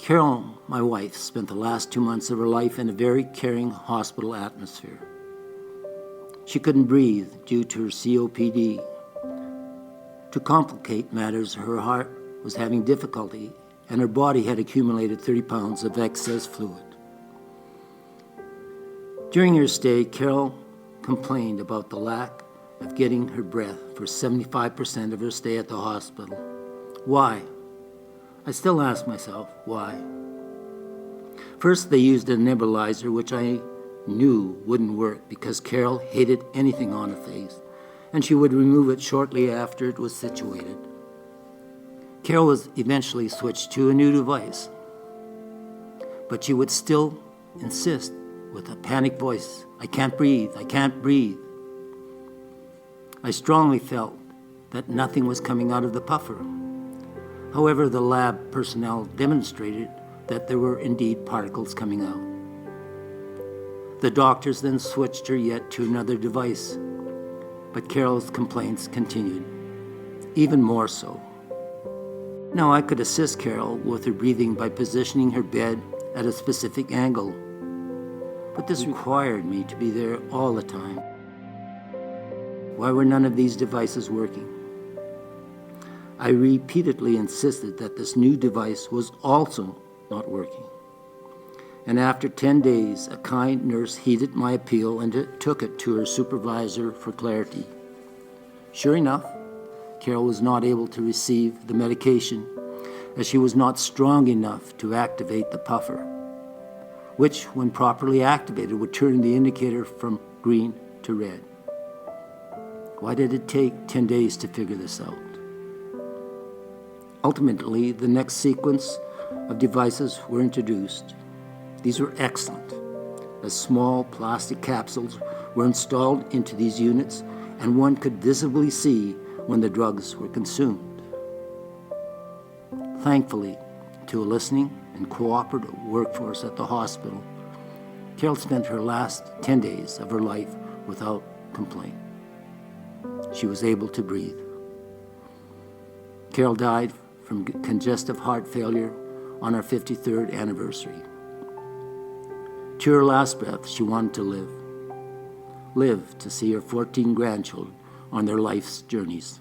Carol, my wife, spent the last 2 months of her life in a very caring hospital atmosphere. She couldn't breathe due to her COPD. To complicate matters, her heart was having difficulty and her body had accumulated 30 pounds of excess fluid. During her stay, Carol complained about the lack of getting her breath for 75% of her stay at the hospital. Why? I still ask myself, why? First, they used a nebulizer, which I knew wouldn't work because Carol hated anything on her face, and she would remove it shortly after it was situated. Carol was eventually switched to a new device, but she would still insist with a panicked voice, "I can't breathe, I can't breathe." I strongly felt that nothing was coming out of the puffer. However, the lab personnel demonstrated that there were indeed particles coming out. The doctors then switched her yet to another device, but Carol's complaints continued, even more so. Now I could assist Carol with her breathing by positioning her bed at a specific angle, but this required me to be there all the time. Why were none of these devices working? I repeatedly insisted that this new device was also not working. And after 10 days, a kind nurse heeded my appeal and took it to her supervisor for clarity. Sure enough, Carol was not able to receive the medication as she was not strong enough to activate the puffer, which, when properly activated, would turn the indicator from green to red. Why did it take 10 days to figure this out? Ultimately, the next sequence of devices were introduced. These were excellent, as small plastic capsules were installed into these units, and one could visibly see when the drugs were consumed. Thankfully, to a listening and cooperative workforce at the hospital, Carol spent her last 10 days of her life without complaint. She was able to breathe. Carol died from congestive heart failure on her 53rd anniversary. To her last breath, she wanted to live to see her 14 grandchildren on their life's journeys.